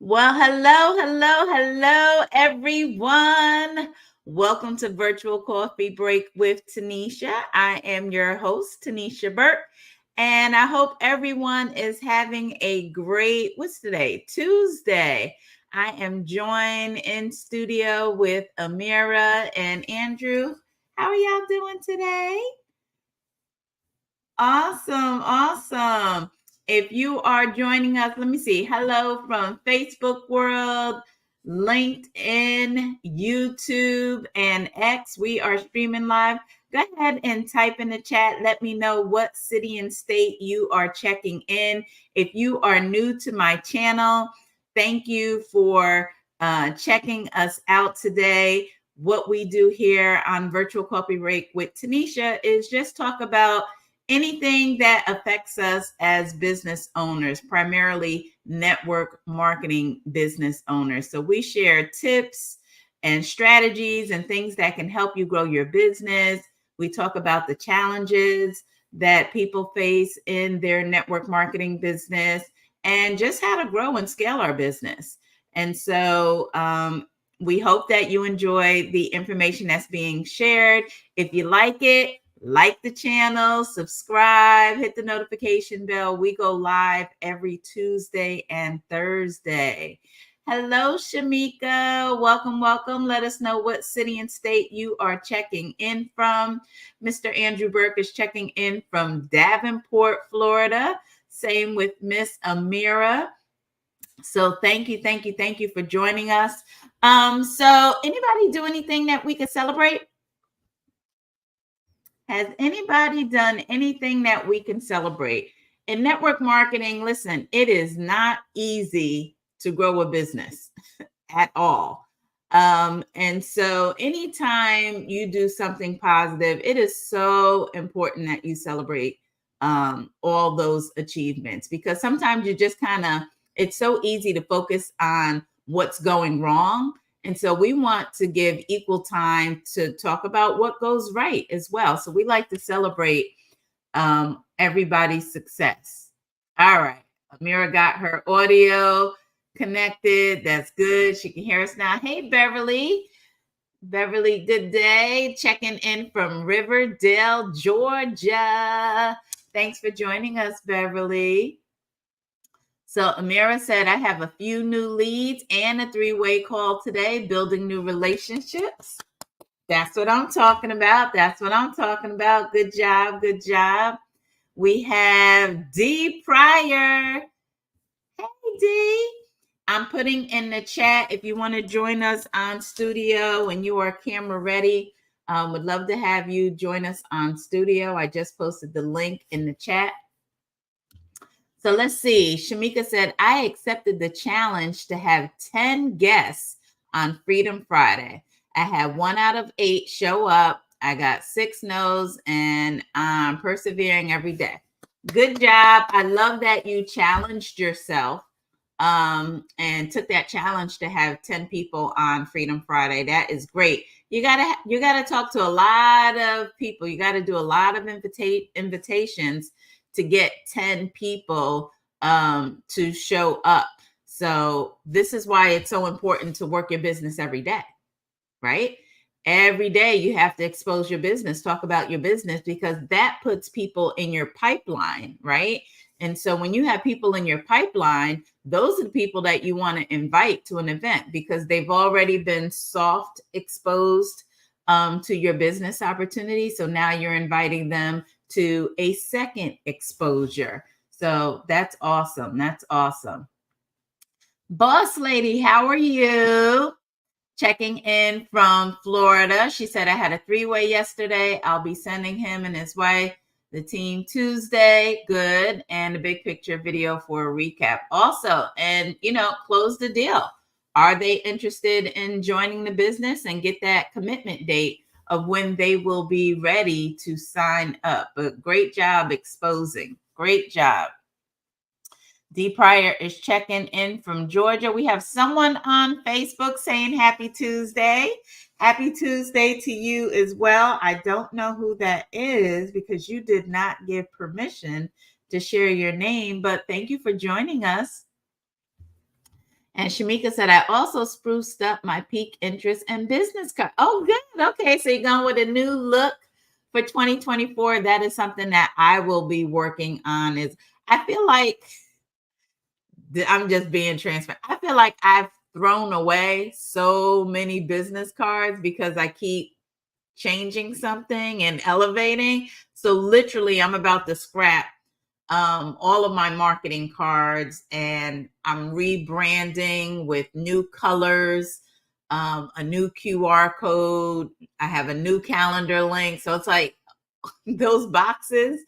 Well, hello, everyone. Welcome to Virtual Coffee Break with Tanisha. I am your host, Tanisha Burke, and I hope everyone is having a great, what's today? Tuesday. I am joined in studio with Amira and Andrew. How are y'all doing today? Awesome. If you are joining us, let me see. Hello from Facebook World, LinkedIn, YouTube, and X. We are streaming live. Go ahead and type in the chat. Let me know what city and state you are checking in. If you are new to my channel, thank you for checking us out today. What we do here on Virtual Coffee Break with Tanisha is just talk about anything that affects us as business owners, primarily network marketing business owners. So we share tips and strategies and things that can help you grow your business. We talk about the challenges that people face in their network marketing business and just how to grow and scale our business. And so we hope that you enjoy the information that's being shared. If you like the channel, subscribe, hit the notification bell. We go live every Tuesday and Thursday. Hello, Shamika. Welcome. Let us know what city and state you are checking in from. Mr. Andrew Burke is checking in from Davenport, Florida. Same with Miss Amira. So thank you for joining us. So anybody do anything that we can celebrate? Has anybody done anything that we can celebrate? In network marketing, listen, it is not easy to grow a business at all. And so anytime you do something positive, it is so important that you celebrate all those achievements, because sometimes you just it's so easy to focus on what's going wrong. And so we want to give equal time to talk about what goes right as well. So we like to celebrate everybody's success. All right. Amira got her audio connected. That's good. She can hear us now. Hey, Beverly. Beverly, good day. Checking in from Riverdale, Georgia. Thanks for joining us, Beverly. So Amira said, I have a few new leads and a 3-way call today, building new relationships. That's what I'm talking about. Good job. We have Dee Pryor. Hey, Dee. I'm putting in the chat if you want to join us on studio and you are camera ready. Would love to have you join us on studio. I just posted the link in the chat. So let's see. Shamika said, I accepted the challenge to have 10 guests on Freedom Friday. I had 1 out of 8 show up. I got 6 no's and I'm persevering every day. Good job. I love that you challenged yourself and took that challenge to have 10 people on Freedom Friday. That is great. You gotta talk to a lot of people. You got to do a lot of invitations to get 10 people to show up. So this is why it's so important to work your business every day, right? Every day you have to expose your business, talk about your business, because that puts people in your pipeline, right? And so when you have people in your pipeline, those are the people that you want to invite to an event because they've already been soft exposed to your business opportunity. So now you're inviting them to a second exposure. So that's awesome. Boss lady, how are you? Checking in from Florida. She said, I had a 3-way yesterday. I'll be sending him and his wife the team Tuesday. Good. And a big picture video for a recap. Also, and close the deal. Are they interested in joining the business and get that commitment date of when they will be ready to sign up? But great job exposing. Great job. Dee Pryor is checking in from Georgia. We have someone on Facebook saying happy Tuesday. Happy Tuesday to you as well. I don't know who that is because you did not give permission to share your name, but thank you for joining us. And Shamika said, I also spruced up my peak interest and business card. Oh, good. Okay. So you're going with a new look for 2024. That is something that I will be working on. Is I feel like I'm just being transparent. I feel like I've thrown away so many business cards because I keep changing something and elevating. So literally I'm about to scrap all of my marketing cards, and I'm rebranding with new colors, a new QR code. I have a new calendar link. So it's like those boxes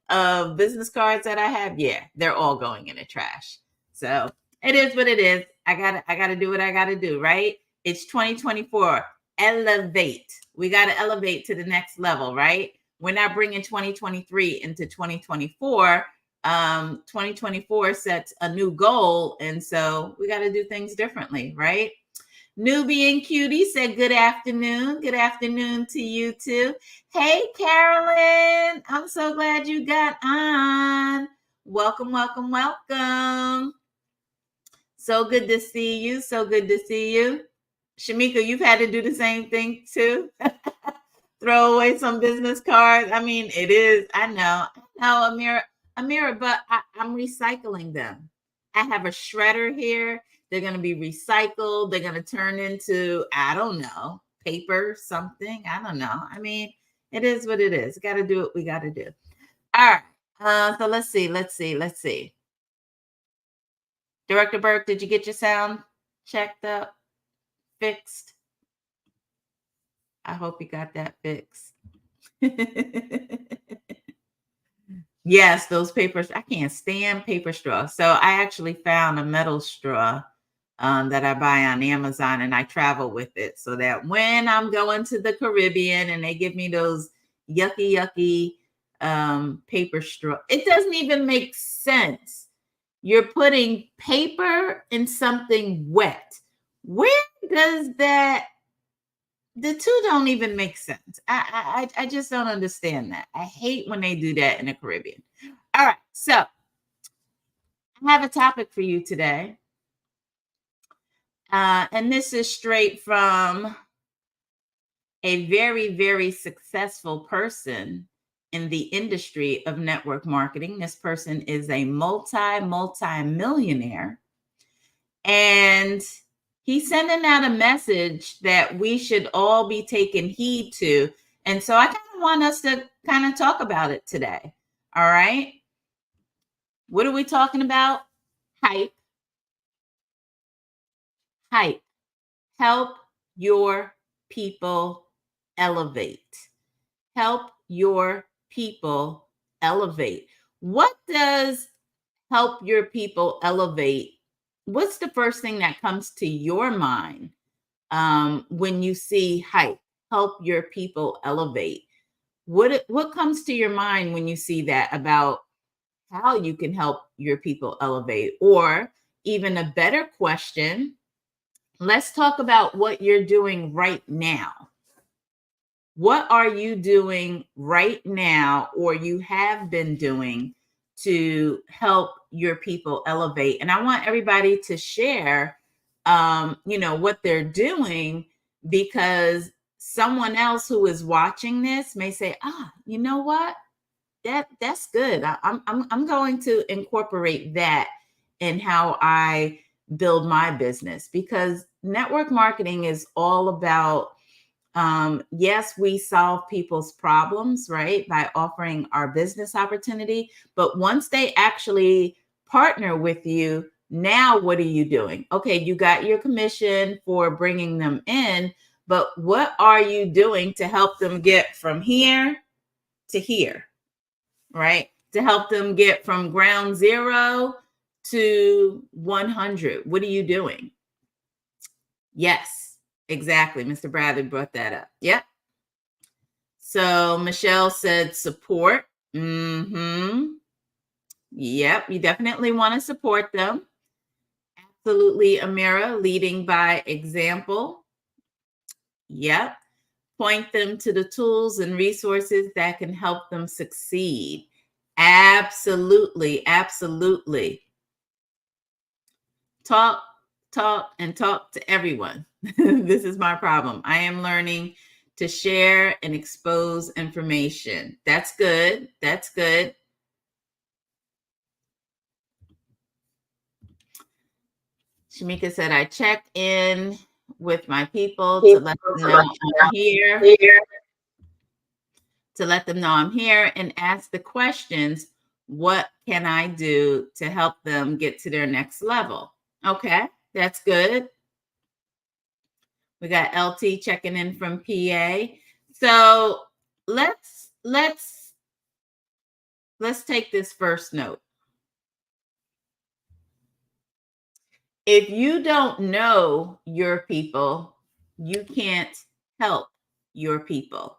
of business cards that I have, yeah, they're all going in the trash. So it is what it is. I gotta do what I gotta do, right? It's 2024. Elevate. We gotta elevate to the next level, right? We're not bringing 2023 into 2024. 2024 sets a new goal, and so we got to do things differently, right? Newbie and Cutie said good afternoon. Good afternoon to you too. Hey, Carolyn. I'm so glad you got on. Welcome, welcome, welcome. So good to see you. So good to see you. Shamika, you've had to do the same thing too. Throw away some business cards. I mean, it is. I know, Amira, but I'm recycling them. I have a shredder here. They're going to be recycled. They're going to turn into, I don't know, paper, something. I don't know. I mean, it is what it is. Got to do what we got to do. All right. So let's see. Director Burke, did you get your sound checked up, fixed? I hope you got that fixed. Yes, those papers. I can't stand paper straw. So I actually found a metal straw that I buy on Amazon, and I travel with it so that when I'm going to the Caribbean and they give me those yucky paper straw, it doesn't even make sense. You're putting paper in something wet. Where does that? The two don't even make sense. I just don't understand that. I hate when they do that in the Caribbean. All right, so I have a topic for you today. And this is straight from a very, very successful person in the industry of network marketing. This person is a multi-millionaire. And he's sending out a message that we should all be taking heed to. And so I kind of want us to kind of talk about it today. All right. What are we talking about? Hype. Hype. Help your people elevate. Help your people elevate. What does help your people elevate? What's the first thing that comes to your mind when you see hype? Help your people elevate. What comes to your mind when you see that about how you can help your people elevate? Or even a better question, let's talk about what you're doing right now. What are you doing right now, or you have been doing to help your people elevate? And I want everybody to share, what they're doing, because someone else who is watching this may say, you know what? That's good. I'm going to incorporate that in how I build my business, because network marketing is all about yes, we solve people's problems, right, by offering our business opportunity. But once they actually partner with you, now what are you doing? Okay, you got your commission for bringing them in, but what are you doing to help them get from here to here, right? To help them get from ground zero to 100. What are you doing? Yes, exactly. Mr. Bradley brought that up. Yep. So Michelle said support. Yep, you definitely want to support them. Absolutely, Amira, leading by example. Yep. Point them to the tools and resources that can help them succeed. Absolutely, absolutely. Talk talk to everyone. This is my problem. I am learning to share and expose information. That's good. That's good. Shamika said, I check in with my people to let them know I'm here, and ask the questions, what can I do to help them get to their next level? Okay, that's good. We got LT checking in from PA. So let's take this first note. If you don't know your people, you can't help your people.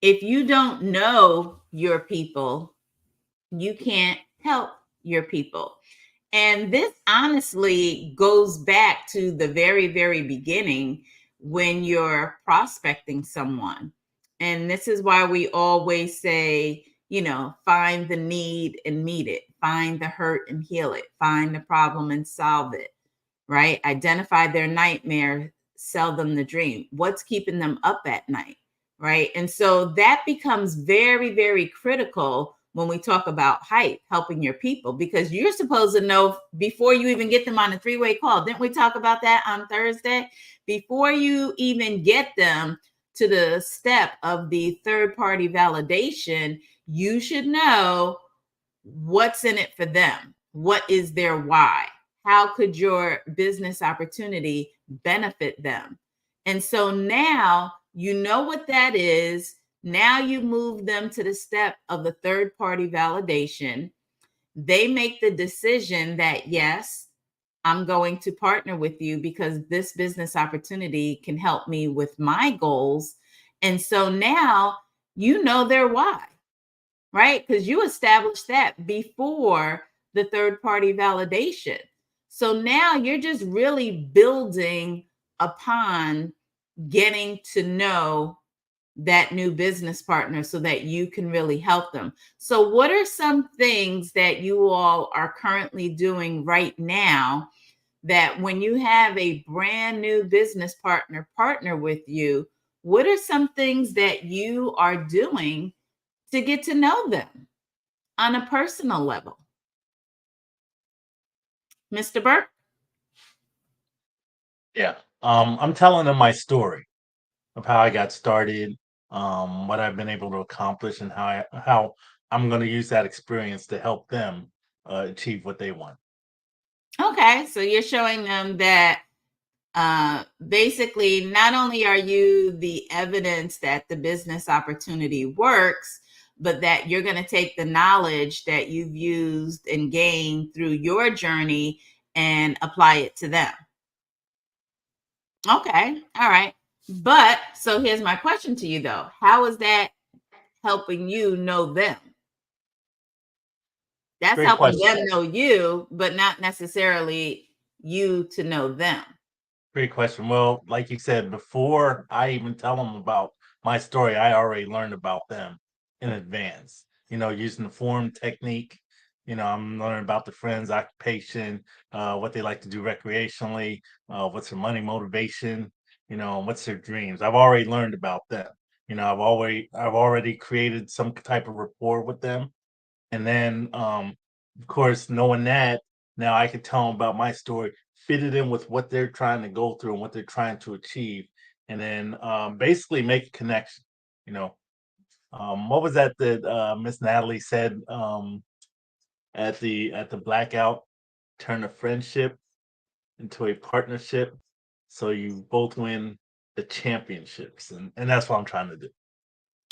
If you don't know your people, you can't help your people. And this honestly goes back to the very, very beginning when you're prospecting someone. And this is why we always say, find the need and meet it, find the hurt and heal it, find the problem and solve it, right? Identify their nightmare, sell them the dream. What's keeping them up at night, right? And so that becomes very, very critical when we talk about hype, helping your people, because you're supposed to know before you even get them on a three-way call. Didn't we talk about that on Thursday? Before you even get them to the step of the third-party validation, you should know what's in it for them. What is their why? How could your business opportunity benefit them? And so now you know what that is. Now you move them to the step of the third party validation. They make the decision that, yes, I'm going to partner with you because this business opportunity can help me with my goals. And so now you know their why, right? Because you established that before the third party validation. So now you're just really building upon getting to know that new business partner so that you can really help them. So, what are some things that you all are currently doing right now that when you have a brand new business partner with you, what are some things that you are doing to get to know them on a personal level? Mr. Burke? Yeah. I'm telling them my story of how I got started, what I've been able to accomplish, and how I'm going to use that experience to help them achieve what they want. Okay, so you're showing them that basically not only are you the evidence that the business opportunity works, but that you're going to take the knowledge that you've used and gained through your journey and apply it to them. Okay, all right. But so here's my question to you though. How is that helping you know them? That's Great helping question. them know you, but not necessarily you to know them. Great question. Well, like you said, before I even tell them about my story, I already learned about them in advance. Using the form technique. I'm learning about the friends' occupation, what they like to do recreationally, what's their money motivation, what's their dreams. I've already learned about them. I've already created some type of rapport with them. And then, of course, knowing that, now I can tell them about my story, fit it in with what they're trying to go through and what they're trying to achieve, and then basically make a connection. You know, what was that Miss Natalie said at the blackout? Turn a friendship into a partnership, so you both win the championships, and that's what I'm trying to do.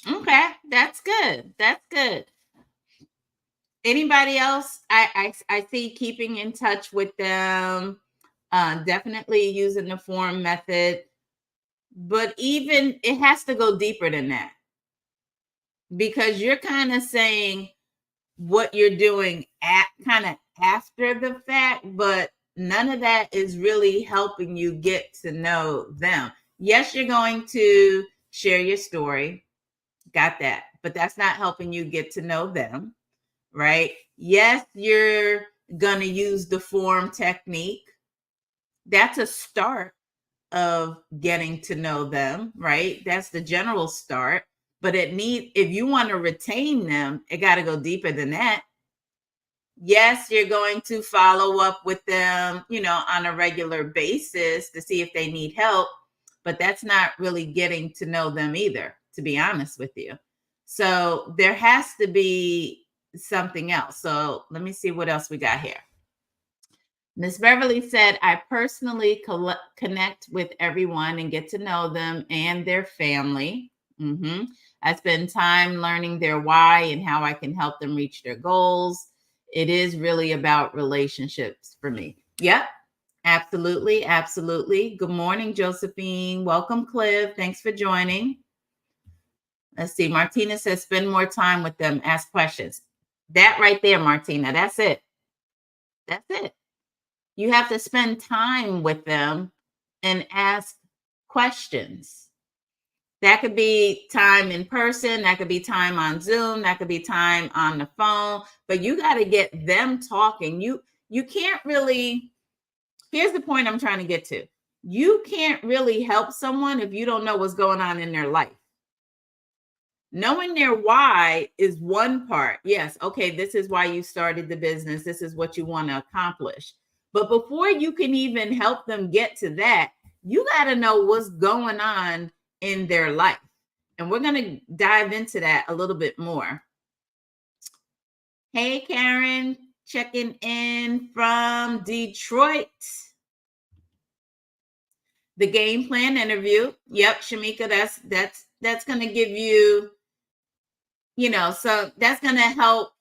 Okay, that's good. That's good. Anybody else? I see keeping in touch with them, definitely using the form method, but even it has to go deeper than that because you're kind of saying what you're doing at kind of after the fact, but none of that is really helping you get to know them. Yes, you're going to share your story. Got that. But that's not helping you get to know them, right? Yes, you're going to use the form technique, That's a start of getting to know them, right? That's the general start. But if you want to retain them, it got to go deeper than that. Yes, you're going to follow up with them, on a regular basis to see if they need help, but that's not really getting to know them either, to be honest with you. So there has to be something else. So let me see what else we got here. Miss Beverly said, I personally connect with everyone and get to know them and their family. I spend time learning their why and how I can help them reach their goals. It is really about relationships for me. Yep, absolutely. Absolutely. Good morning, Josephine. Welcome, Cliff. Thanks for joining. Let's see. Martina says, spend more time with them, ask questions. That right there, Martina, that's it. That's it. You have to spend time with them and ask questions. That could be time in person, that could be time on Zoom, that could be time on the phone, but you got to get them talking. You can't really, here's the point I'm trying to get to. You can't really help someone if you don't know what's going on in their life. Knowing their why is one part. Yes, okay, this is why you started the business. This is what you want to accomplish. But before you can even help them get to that, you got to know what's going on in their life. And we're going to dive into that a little bit more. Hey, Karen, checking in from Detroit. The game plan interview. Yep, Shamika, that's going to give you, so that's going to help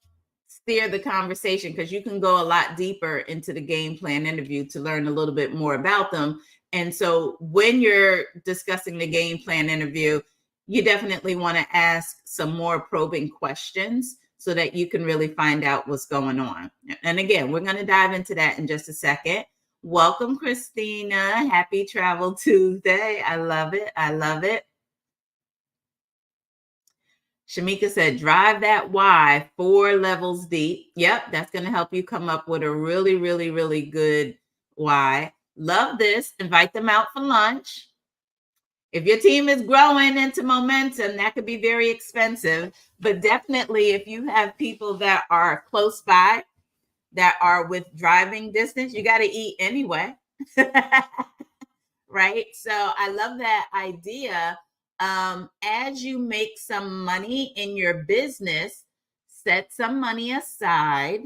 steer the conversation, because you can go a lot deeper into the game plan interview to learn a little bit more about them. And so when you're discussing the game plan interview, you definitely want to ask some more probing questions so that you can really find out what's going on. And again, we're going to dive into that in just a second. Welcome, Christina. Happy Travel Tuesday. I love it. I love it. Shamika said, drive that why 4 levels deep. Yep, that's going to help you come up with a really, really, really good why. Love this. Invite them out for lunch. If your team is growing into momentum, that could be very expensive. But definitely, if you have people that are close by, that are with driving distance, you got to eat anyway. Right? So I love that idea. As you make some money in your business, set some money aside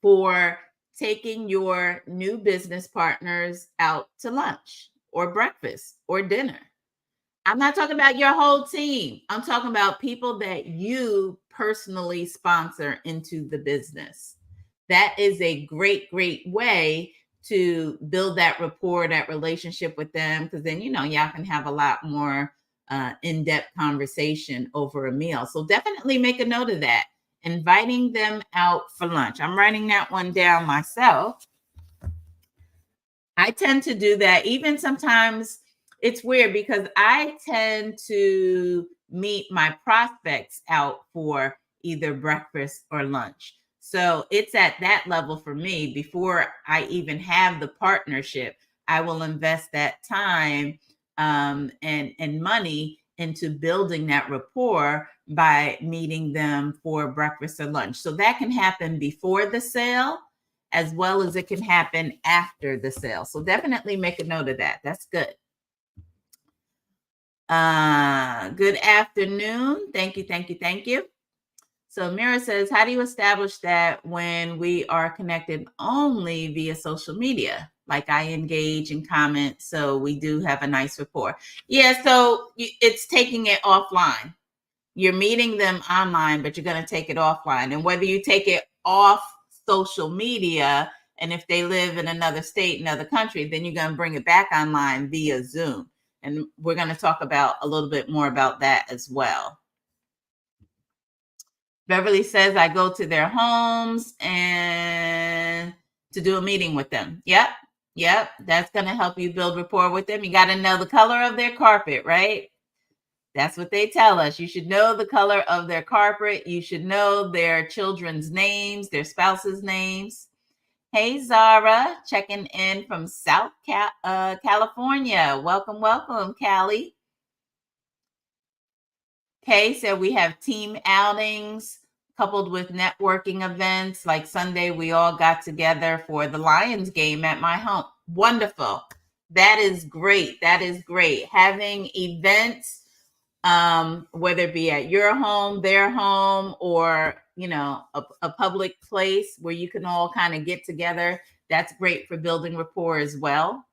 for taking your new business partners out to lunch or breakfast or dinner. I'm not talking about your whole team. I'm talking about people that you personally sponsor into the business. That is a great, great way to build that rapport, that relationship with them, because then, y'all can have a lot more in-depth conversation over a meal. So definitely make a note of that. Inviting them out for lunch. I'm writing that one down myself. I tend to do that. Even sometimes it's weird because I tend to meet my prospects out for either breakfast or lunch. So it's at that level for me. Before I even have the partnership, I will invest that time and money into building that rapport by meeting them for breakfast or lunch. So that can happen before the sale, as well as it can happen after the sale. So definitely make a note of that. That's good. Good afternoon. Thank you, thank you, thank you. So Mira says, how do you establish that when we are connected only via social media? Like I engage and comment, so we do have a nice rapport. Yeah, so it's taking it offline. You're meeting them online, but you're going to take it offline. And whether you take it off social media, and if they live in another state, another country, then you're going to bring it back online via Zoom. And we're going to talk about a little bit more about that as well. Beverly says, I go to their homes and to do a meeting with them. Yep. That's going to help you build rapport with them. You got to know the color of their carpet, right? That's what they tell us. You should know the color of their carpet. You should know their children's names, their spouses' names. Hey, Zara, checking in from South California. Welcome, welcome, Callie. Kay said we have team outings coupled with networking events. Like Sunday, we all got together for the Lions game at my home. Wonderful. That is great. That is great. Having events, whether it be at your home, their home, or a public place where you can all kind of get together. That's great for building rapport as well.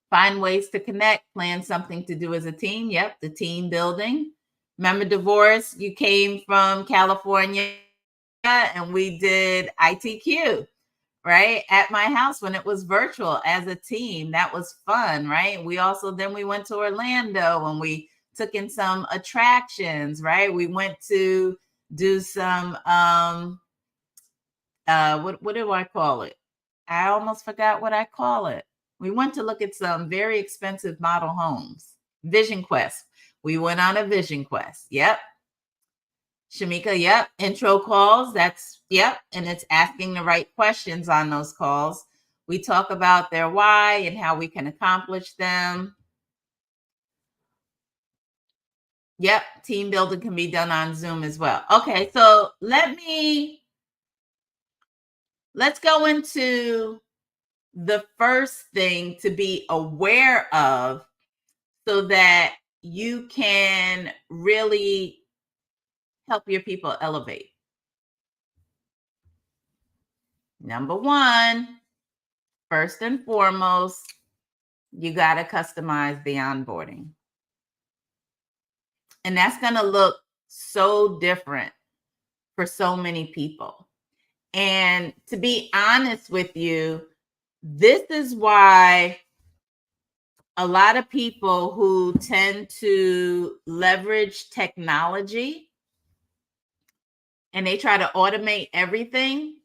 Find ways to connect, plan something to do as a team. Yep, the team building. Remember, Divorce, you came from California and we did ITQ, right? At my house when it was virtual as a team. That was fun, right? We went to Orlando and we took in some attractions, right? We went to do some, what do I call it? I almost forgot what I call it. We went to look at some very expensive model homes. Vision Quest. We went on a Vision Quest. Yep. Shamika, yep. Intro calls. Yep. And it's asking the right questions on those calls. We talk about their why and how we can accomplish them. Yep. Team building can be done on Zoom as well. Okay. So let's go into the first thing to be aware of so that you can really help your people elevate. Number one, first and foremost, you got to customize the onboarding. And that's going to look so different for so many people. And to be honest with you, this is why a lot of people who tend to leverage technology and they try to automate everything,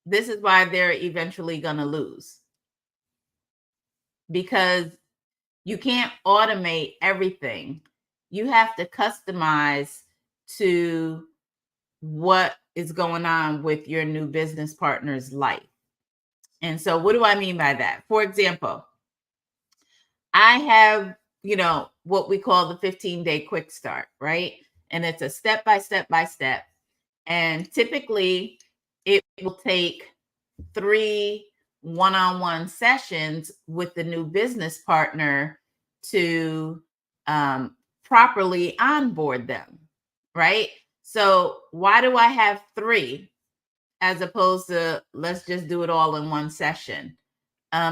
this is why they're eventually going to lose. Because you can't automate everything. You have to customize to what is going on with your new business partner's life. And so what do I mean by that? For example, I have, what we call the 15-day quick start, right? And it's a step by step by step. And typically it will take 3 one-on-one sessions with the new business partner to properly onboard them, right? So why do I have 3 as opposed to let's just do it all in one session?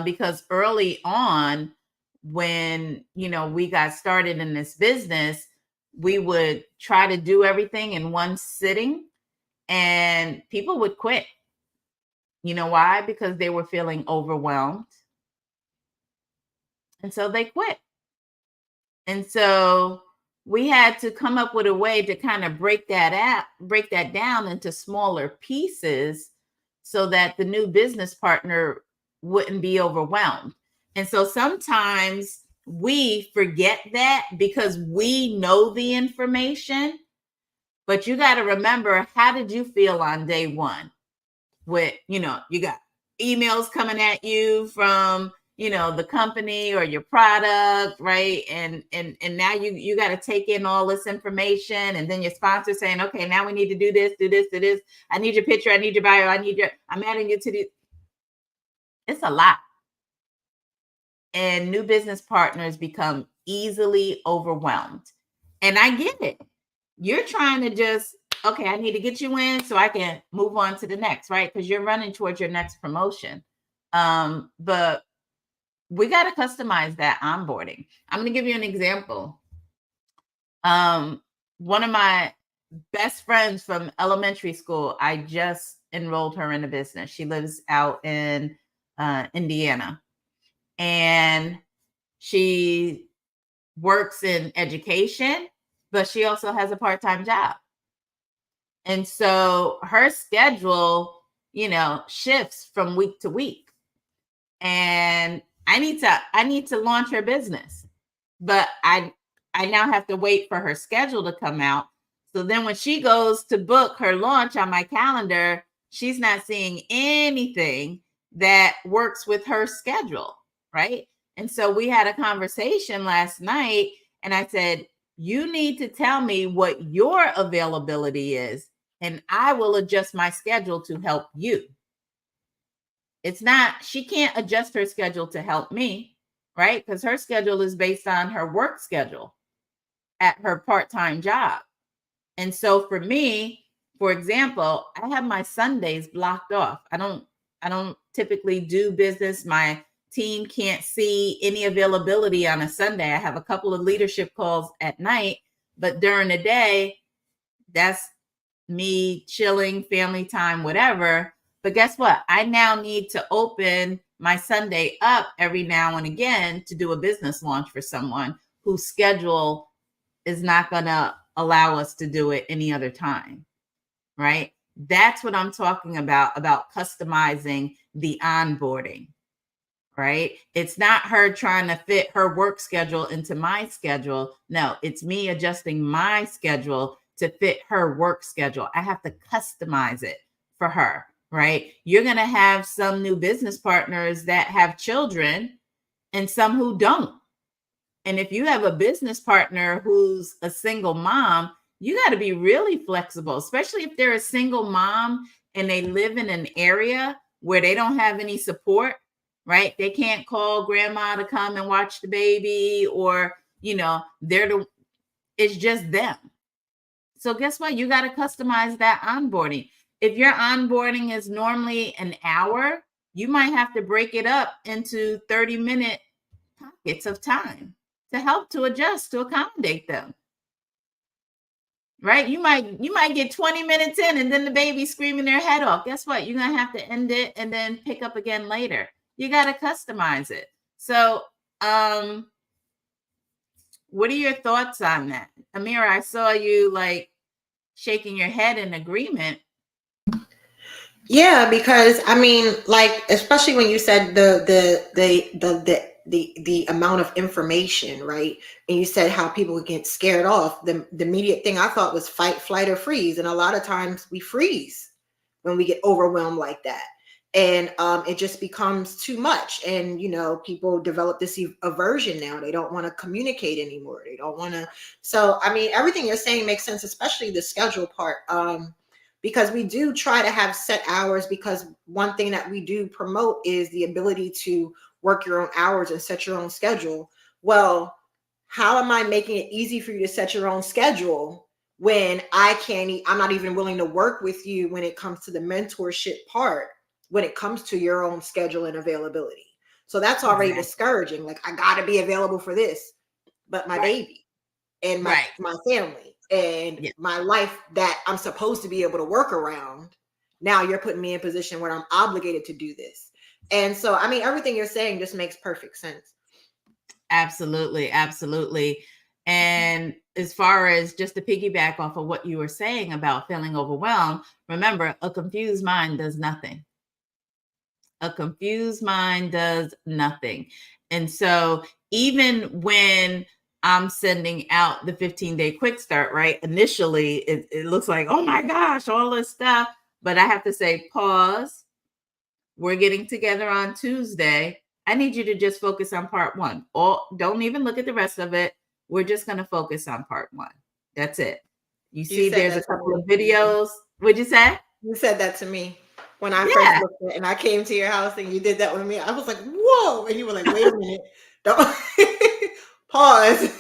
Because early on, when we got started in this business, we would try to do everything in one sitting and people would quit. You know why? Because they were feeling overwhelmed. And so they quit. And so we had to come up with a way to kind of break that down into smaller pieces so that the new business partner wouldn't be overwhelmed. And so sometimes we forget that because we know the information, but you got to remember, how did you feel on day one? With, you got emails coming at you from, the company or your product, right? And now you got to take in all this information, and then your sponsor saying, okay, now we need to do this, do this, do this. I need your picture, I need your bio, I'm adding you to the. It's a lot. And new business partners become easily overwhelmed. And I get it. You're trying to just, okay, I need to get you in so I can move on to the next, right? Because you're running towards your next promotion. But we got to customize that onboarding. I'm going to give you an example. One of my best friends from elementary school, I just enrolled her in a business. She lives out in Indiana. And she works in education, but she also has a part-time job. And so her schedule, shifts from week to week. And I need to launch her business. But I now have to wait for her schedule to come out. So then when she goes to book her launch on my calendar, she's not seeing anything that works with her schedule, right? And so we had a conversation last night, and I said, you need to tell me what your availability is, and I will adjust my schedule to help you. It's not, she can't adjust her schedule to help me, right? Because her schedule is based on her work schedule at her part-time job. And so for me, for example, I have my Sundays blocked off. I don't typically do business. My team can't see any availability on a Sunday. I have a couple of leadership calls at night, but during the day, that's me chilling, family time, whatever. But guess what? I now need to open my Sunday up every now and again to do a business launch for someone whose schedule is not going to allow us to do it any other time, right? That's what I'm talking about customizing the onboarding, right? It's not her trying to fit her work schedule into my schedule. No, it's me adjusting my schedule to fit her work schedule. I have to customize it for her, right? You're going to have some new business partners that have children and some who don't. And if you have a business partner who's a single mom, you got to be really flexible, especially if they're a single mom and they live in an area where they don't have any support, right? They can't call grandma to come and watch the baby, or, it's just them. So guess what? You got to customize that onboarding. If your onboarding is normally an hour, you might have to break it up into 30-minute pockets of time to help to adjust to accommodate them, right? You might get 20 minutes in and then the baby's screaming their head off. Guess what? You're gonna have to end it and then pick up again later. You got to customize it. So what are your thoughts on that? Amira, I saw you like shaking your head in agreement. Yeah, because I mean, like, especially when you said the amount of information, right? And you said how people get scared off. The immediate thing I thought was fight, flight, or freeze. And a lot of times we freeze when we get overwhelmed like that. And it just becomes too much. And, people develop this aversion now. They don't want to communicate anymore. They don't want to. So, I mean, everything you're saying makes sense, especially the schedule part. Because we do try to have set hours, because one thing that we do promote is the ability to work your own hours and set your own schedule. Well, how am I making it easy for you to set your own schedule when I'm not even willing to work with you when it comes to the mentorship part, when it comes to your own schedule and availability? So that's already discouraging. Like, I got to be available for this, but my baby and my family and my life that I'm supposed to be able to work around, now you're putting me in a position where I'm obligated to do this. And so, I mean, everything you're saying just makes perfect sense. Absolutely. Absolutely. And as far as just to piggyback off of what you were saying about feeling overwhelmed, remember, a confused mind does nothing. A confused mind does nothing. And so even when I'm sending out the 15-day quick start, right? Initially, it looks like, oh my gosh, all this stuff. But I have to say, pause. We're getting together on Tuesday. I need you to just focus on part one. Don't even look at the rest of it. We're just going to focus on part one. That's it. You see, there's a couple of videos. What'd you say? You said that to me when I first looked at it, and I came to your house and you did that with me. I was like, whoa. And you were like, wait a minute. Don't pause.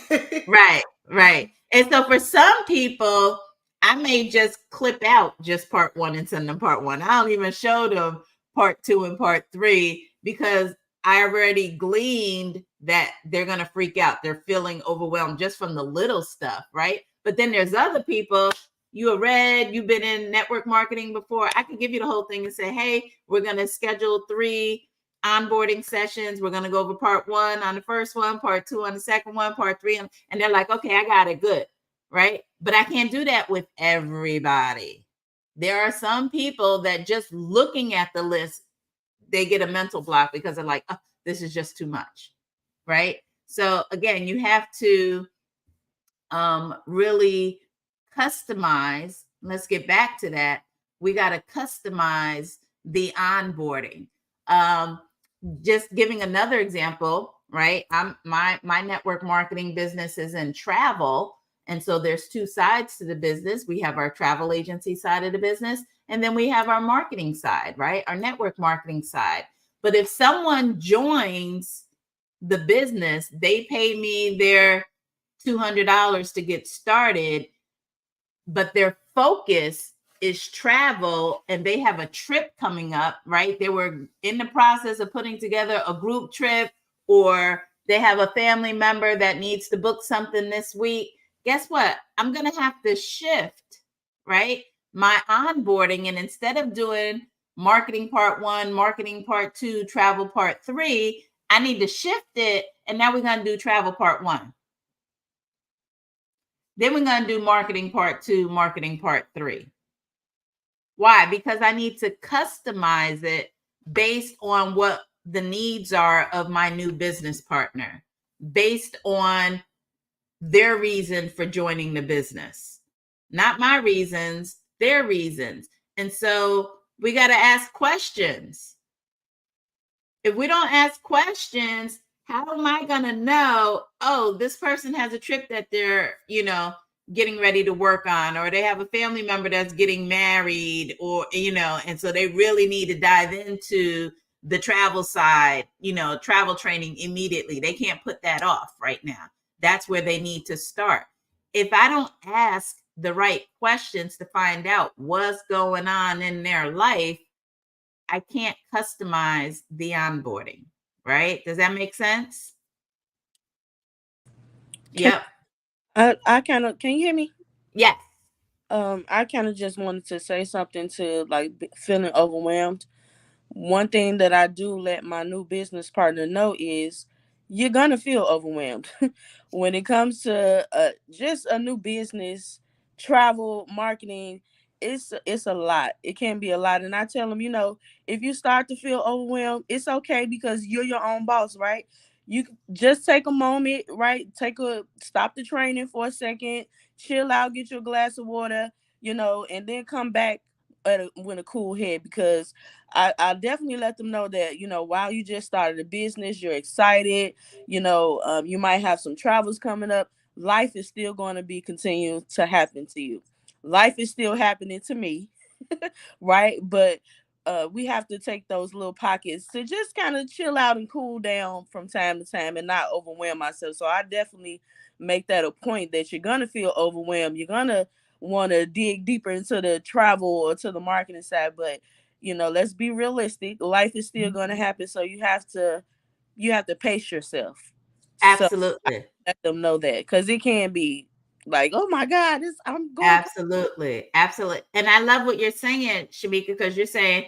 Right. And so for some people, I may just clip out just part one and send them part one. I don't even show them part two and part three, because I already gleaned that they're going to freak out. They're feeling overwhelmed just from the little stuff, right? But then there's other people, you've been in network marketing before. I could give you the whole thing and say, hey, we're going to schedule 3 onboarding sessions. We're going to go over part one on the first one, part two on the second one, part three. And they're like, okay, I got it. Good. Right. But I can't do that with everybody. There are some people that just looking at the list, they get a mental block because they're like, oh, this is just too much. Right. So again, you have to really customize. Let's get back to that. we got to customize the onboarding. Just giving another example, right? My network marketing business is in travel. And so there's two sides to the business. We have our travel agency side of the business, and then we have our marketing side, right? Our network marketing side. But if someone joins the business, they pay me their $200 to get started, but their focus is travel and they have a trip coming up, right? They were in the process of putting together a group trip, or they have a family member that needs to book something this week. Guess what? I'm going to have to shift, right? My onboarding. And instead of doing marketing part 1, marketing part 2, travel part 3, I need to shift it. And now we're going to do travel part 1. Then we're going to do marketing part 2, marketing part 3. Why? Because I need to customize it based on what the needs are of my new business partner, based on their reason for joining the business. Not my reasons, their reasons. And so we got to ask questions. If we don't ask questions, how am I going to know, oh, this person has a trip that they're, getting ready to work on, or they have a family member that's getting married, or, and so they really need to dive into the travel side, travel training immediately. They can't put that off right now. That's where they need to start. If I don't ask the right questions to find out what's going on in their life, I can't customize the onboarding, right? Does that make sense? Yep. I kind of, can you hear me? Yes. I kind of just wanted to say something to like feeling overwhelmed. One thing that I do let my new business partner know is you're gonna feel overwhelmed when it comes to just a new business, travel, marketing. It's a lot. It can be a lot, and I tell them, if you start to feel overwhelmed, it's okay because you're your own boss, right? You just take a moment, right? Stop the training for a second, chill out, get you a glass of water, and then come back with a cool head, because I definitely let them know that, while you just started a business, you're excited, you might have some travels coming up. Life is still going to be continuing to happen to you. Life is still happening to me, right? But we have to take those little pockets to just kind of chill out and cool down from time to time and not overwhelm myself. So I definitely make that a point that you're going to feel overwhelmed. You're going to want to dig deeper into the travel or to the marketing side, but let's be realistic. Life is still going to happen, so you have to pace yourself. Absolutely. So let them know that, because it can be like, oh my God, I'm going. Absolutely. And I love what you're saying, Shamika, because you're saying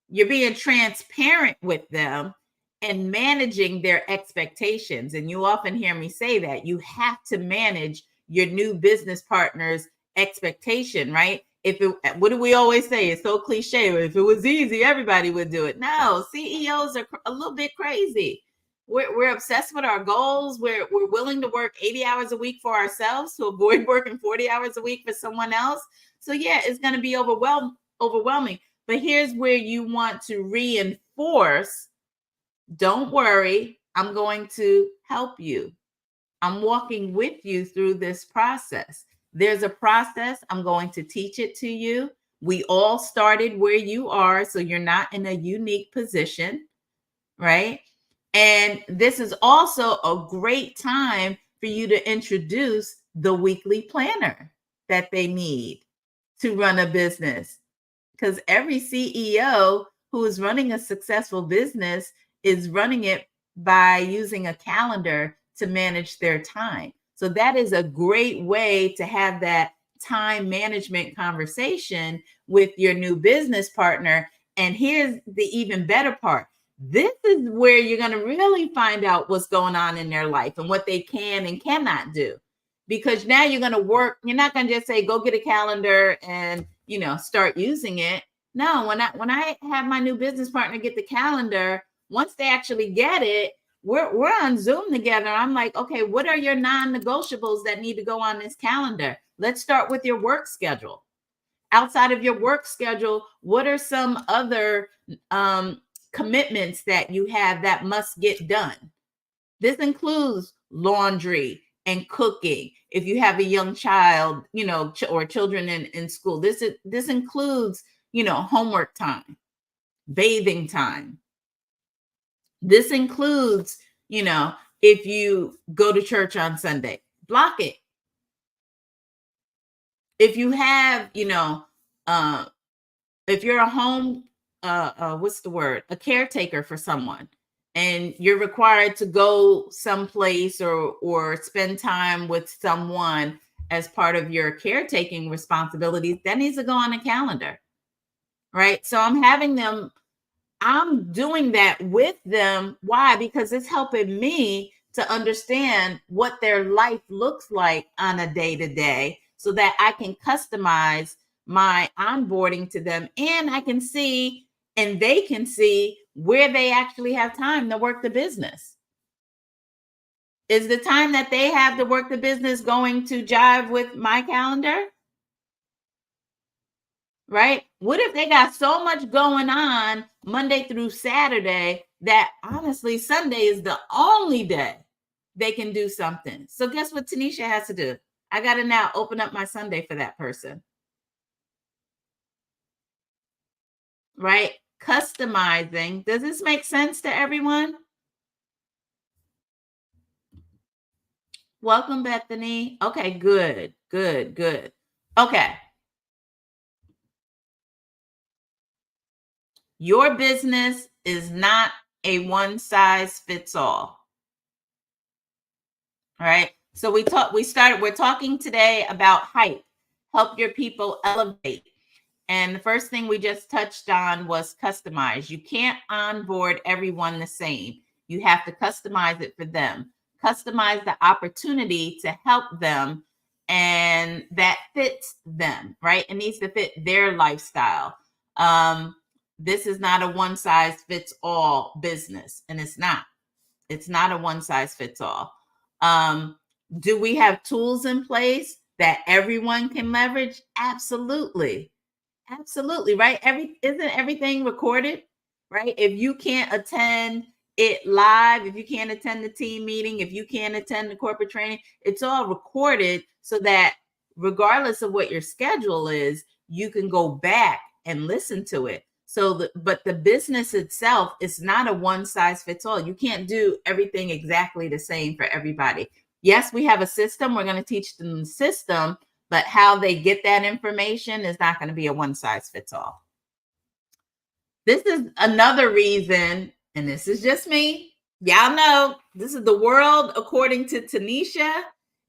you're being transparent with them and managing their expectations. And you often hear me say that you have to manage your new business partner's expectation, right? What do we always say? It's so cliche. If it was easy, everybody would do it. No, CEOs are a little bit crazy. We're obsessed with our goals. We're willing to work 80 hours a week for ourselves to avoid working 40 hours a week for someone else. So yeah, it's going to be overwhelming. But here's where you want to reinforce, don't worry, I'm going to help you. I'm walking with you through this process. There's a process. I'm going to teach it to you. We all started where you are, so you're not in a unique position, right? And this is also a great time for you to introduce the weekly planner that they need to run a business. Because every CEO who is running a successful business is running it by using a calendar to manage their time. So that is a great way to have that time management conversation with your new business partner. And here's the even better part. This is where you're going to really find out what's going on in their life and what they can and cannot do. Because now you're going to work. You're not going to just say, go get a calendar and, start using it. No, when I have my new business partner get the calendar, once they actually get it, we're on Zoom together. I'm like, okay, what are your non-negotiables that need to go on this calendar? Let's start with your work schedule. outside of your work schedule, what are some other commitments that you have that must get done? This includes laundry and cooking. If you have a young child, or children in school, this includes, homework time, bathing time. This includes, if you go to church on Sunday, block it. If you have, if you're a home, a caretaker for someone, and you're required to go someplace or spend time with someone as part of your caretaking responsibilities, that needs to go on a calendar, right? So I'm doing that with them. Why? Because it's helping me to understand what their life looks like on a day-to-day so that I can customize my onboarding to them, and I can see, and they can see where they actually have time to work the business. Is the time that they have to work the business going to jive with my calendar? Right? What if they got so much going on Monday through Saturday that honestly Sunday is the only day they can do something? So guess what Tanisha has to do? I got to now open up my Sunday for that person. Right? Customizing. Does this make sense to everyone? Welcome, Bethany. Okay, good. Okay. Your business is not a one size fits all. All right. So we're talking today about hype, help your people elevate. And the first thing we just touched on was customize. You can't onboard everyone the same. You have to customize it for them. Customize the opportunity to help them, and that fits them, right? It needs to fit their lifestyle. This is not a one size fits all business, and it's not. It's not a one size fits all. Do we have tools in place that everyone can leverage? Absolutely. Absolutely, right? Isn't everything recorded, right? If you can't attend it live, if you can't attend the team meeting, if you can't attend the corporate training, it's all recorded so that regardless of what your schedule is, you can go back and listen to it. But the business itself is not a one size fits all. You can't do everything exactly the same for everybody. Yes, we have a system. We're going to teach them the system, but how they get that information is not going to be a one size fits all. This is another reason, and this is just me. Y'all know this is the world according to Tanisha,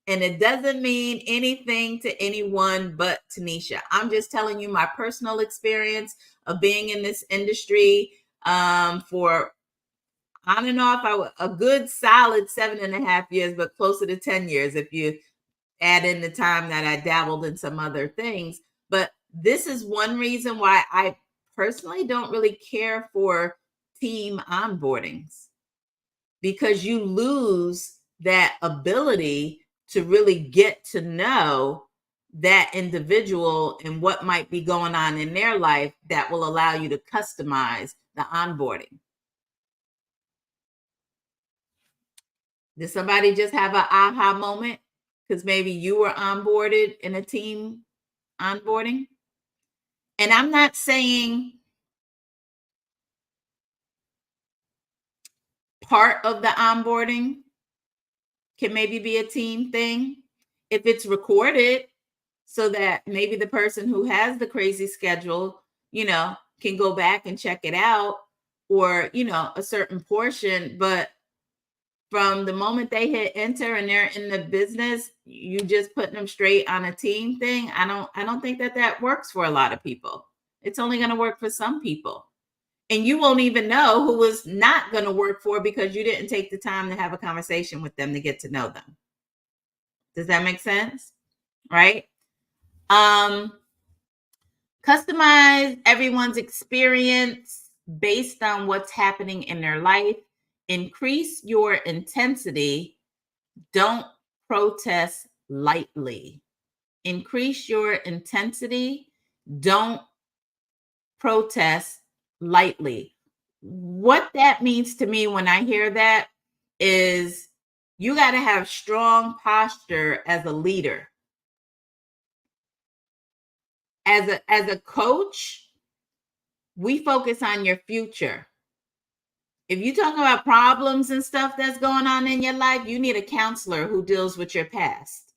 and it doesn't mean anything to anyone but Tanisha. I'm just telling you my personal experience of being in this industry for on and off a good solid 7.5 years, but closer to 10 years if you add in the time that I dabbled in some other things. But this is one reason why I personally don't really care for team onboardings, because you lose that ability to really get to know that individual and what might be going on in their life that will allow you to customize the onboarding. Did somebody just have an aha moment? Because maybe you were onboarded in a team onboarding. And I'm not saying part of the onboarding can maybe be a team thing if it's recorded, so that maybe the person who has the crazy schedule, can go back and check it out, or, a certain portion. But from the moment they hit enter and they're in the business, you just putting them straight on a team thing. I don't think that works for a lot of people. It's only going to work for some people. And you won't even know who was not going to work for, because you didn't take the time to have a conversation with them to get to know them. Does that make sense? Right? Customize everyone's experience based on what's happening in their life. Increase your intensity. Don't protest lightly. Increase your intensity. don't protest lightly. What that means to me when I hear that is you got to have strong posture as a leader. As a coach, we focus on your future. If you talk about problems and stuff that's going on in your life, you need a counselor who deals with your past,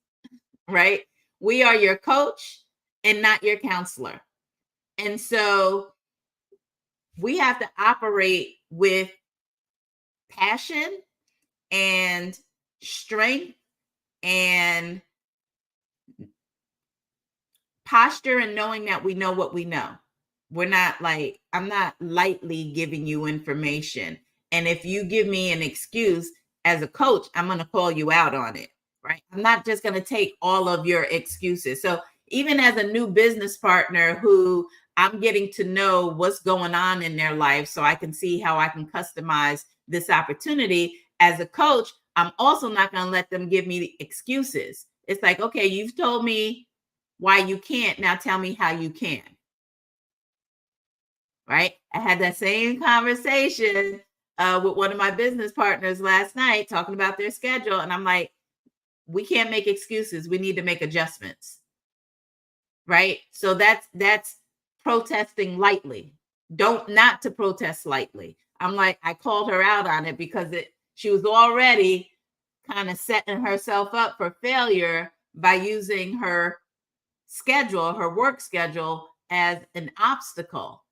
right? We are your coach and not your counselor. And so we have to operate with passion and strength and posture, and knowing that we know what we know. We're not like, I'm not lightly giving you information. And if you give me an excuse as a coach, I'm going to call you out on it, right? I'm not just going to take all of your excuses. So even as a new business partner who I'm getting to know what's going on in their life so I can see how I can customize this opportunity, as a coach, I'm also not going to let them give me excuses. It's like, okay, you've told me why you can't. Now tell me how you can. Right? I had that same conversation with one of my business partners last night, talking about their schedule. And I'm like, we can't make excuses. We need to make adjustments. Right? So that's protesting lightly. Not to protest lightly. I'm like, I called her out on it because she was already kind of setting herself up for failure by using her schedule, her work schedule, as an obstacle.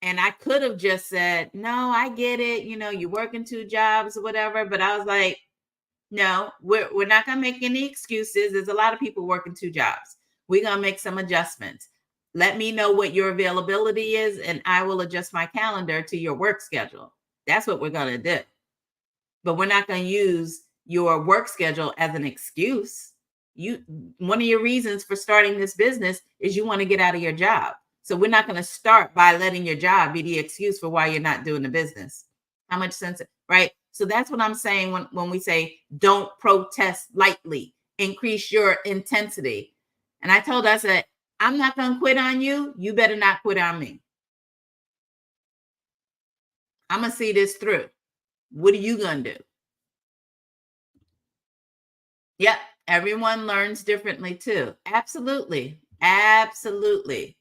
And I could have just said, no, I get it. You know, you're working 2 jobs or whatever. But I was like, no, we're not going to make any excuses. There's a lot of people working 2 jobs. We're going to make some adjustments. Let me know what your availability is, and I will adjust my calendar to your work schedule. That's what we're going to do. But we're not going to use your work schedule as an excuse. One of your reasons for starting this business is you want to get out of your job. So we're not going to start by letting your job be the excuse for why you're not doing the business. How much sense, right? So that's what I'm saying when we say don't protest lightly, increase your intensity. And I told her, I said, I'm not going to quit on you. You better not quit on me. I'm going to see this through. What are you going to do? Yep. Everyone learns differently too. Absolutely. Absolutely.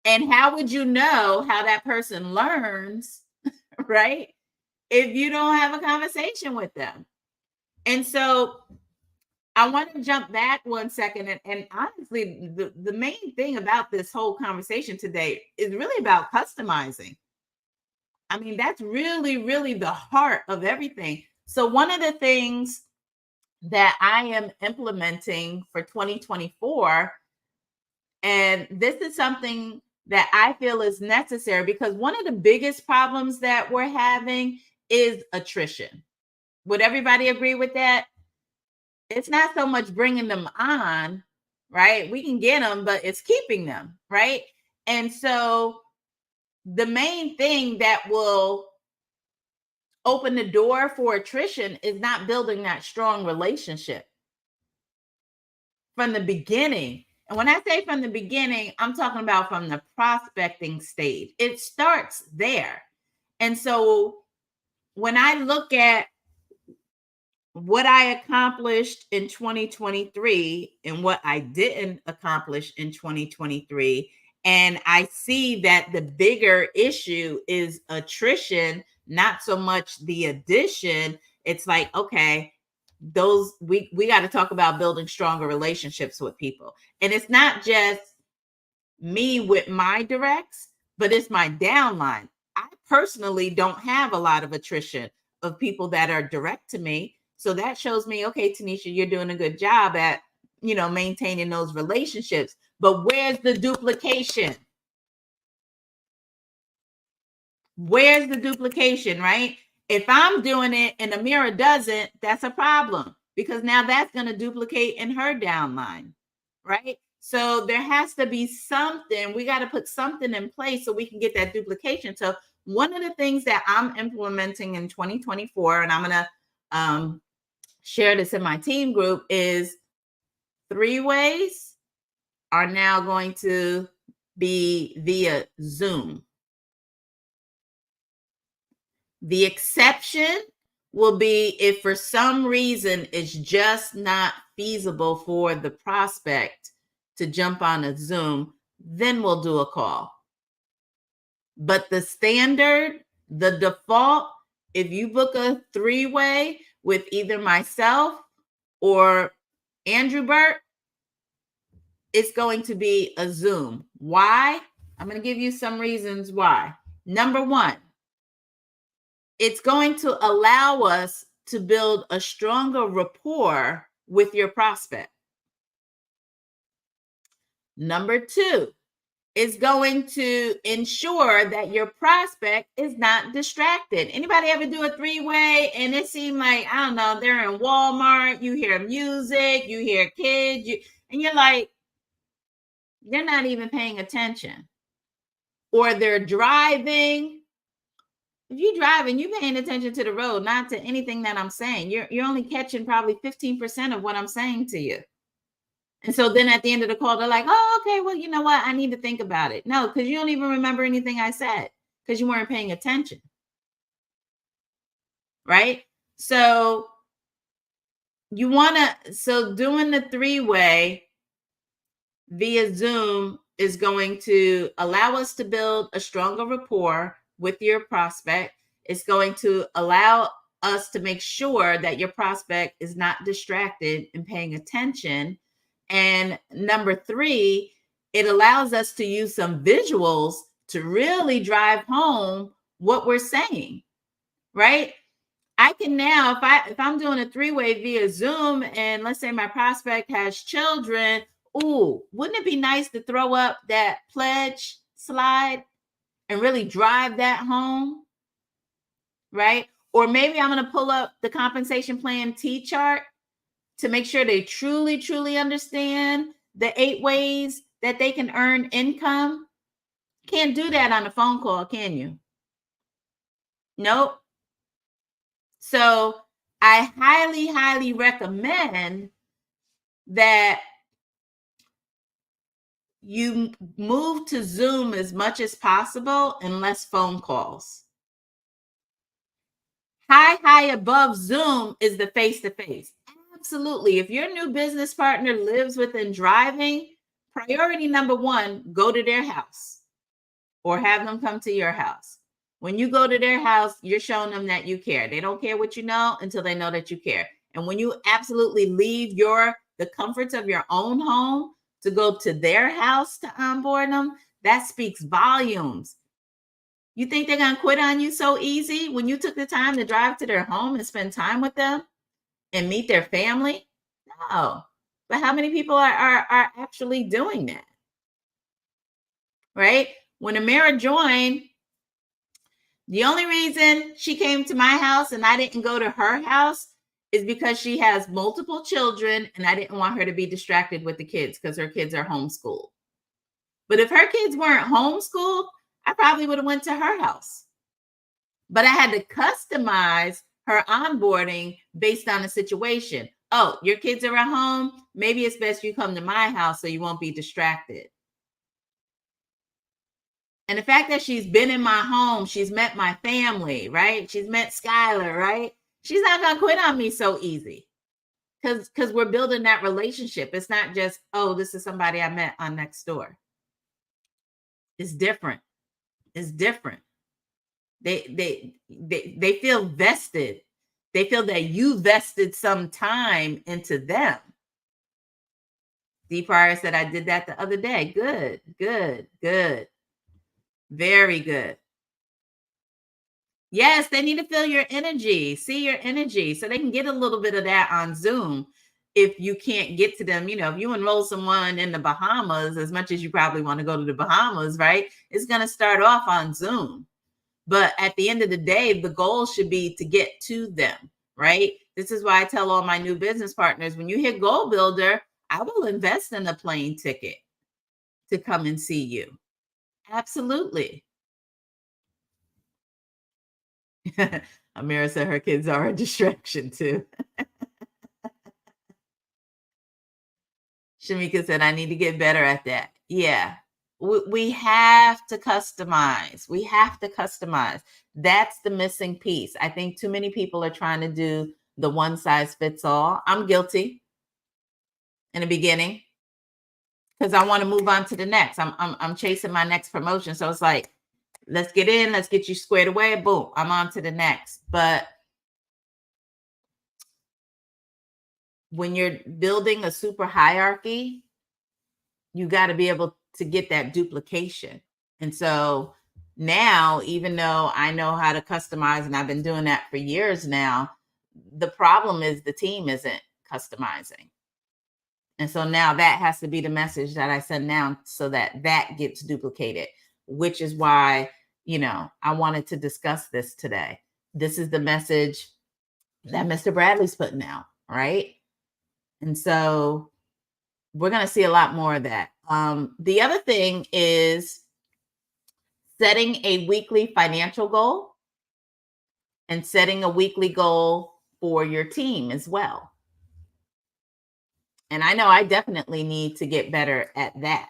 And how would you know how that person learns, right? If you don't have a conversation with them. And so I want to jump back 1 second. And honestly, the main thing about this whole conversation today is really about customizing. I mean, that's really, really the heart of everything. So one of the things that I am implementing for 2024, and this is something that I feel is necessary, because one of the biggest problems that we're having is attrition. Would everybody agree with that? It's not so much bringing them on, right? We can get them, but it's keeping them, right? And so the main thing that will open the door for attrition is not building that strong relationship from the beginning. And when I say from the beginning, I'm talking about from the prospecting stage. It starts there. And so when I look at what I accomplished in 2023 and what I didn't accomplish in 2023, and I see that the bigger issue is attrition, not so much the addition. It's like, okay, we got to talk about building stronger relationships with people. And it's not just me with my directs, but it's my downline. I personally don't have a lot of attrition of people that are direct to me. So that shows me, okay, Tanisha, you're doing a good job at, maintaining those relationships. But where's the duplication? Where's the duplication, right? If I'm doing it and Amira doesn't, that's a problem, because now that's going to duplicate in her downline, right? So there has to be something. We got to put something in place so we can get that duplication. So one of the things that I'm implementing in 2024, and I'm going to share this in my team group, is 3 ways are now going to be via Zoom. The exception will be if for some reason it's just not feasible for the prospect to jump on a Zoom, then we'll do a call. But the standard, the default, if you book a 3-way with either myself or Andrew Burt, it's going to be a Zoom. Why? I'm going to give you some reasons why. Number one, it's going to allow us to build a stronger rapport with your prospect. Number two, it's going to ensure that your prospect is not distracted. Anybody ever do a 3-way and it seemed like, I don't know, they're in Walmart, you hear music, you hear kids, and you're like, they're not even paying attention. Or they're driving. If you're driving, you're paying attention to the road, not to anything that I'm saying. You're only catching probably 15% of what I'm saying to you. And so then at the end of the call, they're like, oh, okay, well, you know what? I need to think about it. No, because you don't even remember anything I said because you weren't paying attention. Right? So you want to, so doing the 3-way via Zoom is going to allow us to build a stronger rapport with your prospect. It's going to allow us to make sure that your prospect is not distracted and paying attention. And number 3, it allows us to use some visuals to really drive home what we're saying, right? I can now, if I'm doing a 3-way via Zoom and let's say my prospect has children, ooh, wouldn't it be nice to throw up that pledge slide and really drive that home, right? Or maybe I'm going to pull up the compensation plan T-chart to make sure they truly, truly understand the 8 ways that they can earn income. Can't do that on a phone call, can you? Nope. So I highly, highly recommend that you move to Zoom as much as possible and less phone calls. High above Zoom is the face-to-face. Absolutely. If your new business partner lives within driving, priority number 1, go to their house or have them come to your house. When you go to their house, you're showing them that you care. They don't care what you know until they know that you care. And when you absolutely leave the comforts of your own home to go to their house to onboard them, that speaks volumes. You think they're going to quit on you so easy when you took the time to drive to their home and spend time with them and meet their family? No. But how many people are actually doing that? Right? When Amira joined, the only reason she came to my house and I didn't go to her house is because she has multiple children and I didn't want her to be distracted with the kids because her kids are homeschooled. But if her kids weren't homeschooled, I probably would have went to her house. But I had to customize her onboarding based on the situation. Oh, your kids are at home. Maybe it's best you come to my house so you won't be distracted. And the fact that she's been in my home, she's met my family, right? She's met Skylar, right? She's not going to quit on me so easy because we're building that relationship. It's not just, oh, this is somebody I met on Nextdoor. It's different. It's different. They feel vested. They feel that you vested some time into them. D. Pryor said, I did that the other day. Good. Very good. Yes, they need to feel your energy, see your energy, so they can get a little bit of that on Zoom. If you can't get to them, if you enroll someone in the Bahamas, as much as you probably want to go to the Bahamas, right? It's going to start off on Zoom. But at the end of the day, the goal should be to get to them, right? This is why I tell all my new business partners, when you hit Goal Builder, I will invest in a plane ticket to come and see you. Absolutely. Amira said her kids are a distraction too. Shamika said, I need to get better at that. Yeah. we have to customize. We have to customize. That's the missing piece. I think too many people are trying to do the one size fits all. I'm guilty in the beginning because I want to move on to the next. I'm chasing my next promotion. So it's like, let's get in, let's get you squared away. Boom, I'm on to the next. But when you're building a super hierarchy, you got to be able to get that duplication. And so now, even though I know how to customize and I've been doing that for years now, the problem is the team isn't customizing. And so now that has to be the message that I send now so that that gets duplicated, which is why, I wanted to discuss this today. This is the message that Mr. Bradley's putting out, right? And so we're going to see a lot more of that. The other thing is setting a weekly financial goal and setting a weekly goal for your team as well. And I know I definitely need to get better at that.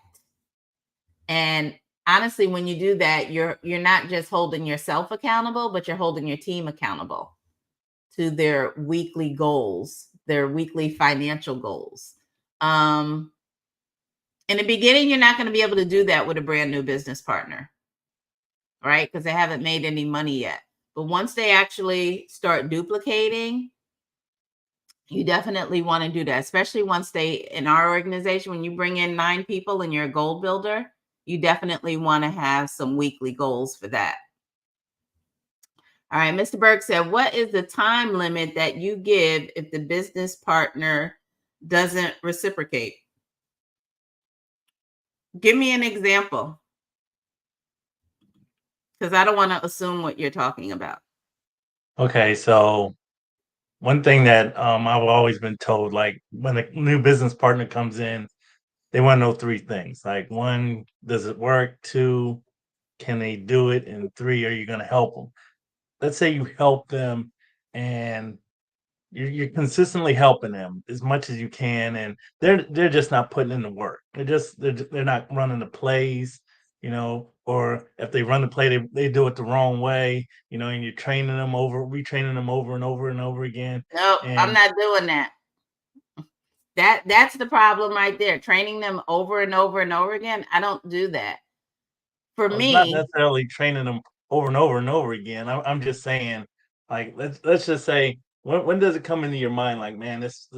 And honestly, when you do that, you're not just holding yourself accountable, but you're holding your team accountable to their weekly goals, their weekly financial goals. In the beginning, you're not going to be able to do that with a brand new business partner, right? Because they haven't made any money yet. But once they actually start duplicating, you definitely want to do that, especially once in our organization, when you bring in 9 people and you're a goal builder, you definitely want to have some weekly goals for that. All right, Mr. Burke said, what is the time limit that you give if the business partner doesn't reciprocate? Give me an example, because I don't want to assume what you're talking about. Okay, so one thing that I've always been told, like when a new business partner comes in, they want to know 3 things. Like 1, does it work? 2, can they do it? And 3, are you going to help them? Let's say you help them and you're consistently helping them as much as you can, and they're just not putting in the work. They're not running the plays, or if they run the play, they do it the wrong way, and you're retraining them over and over and over again. No, I'm And not doing that. That's the problem right there. Training them over and over and over again. I don't do that. For it's not me, necessarily training them over and over and over again. I'm just saying, like, let's just say, when does it come into your mind, like, man, this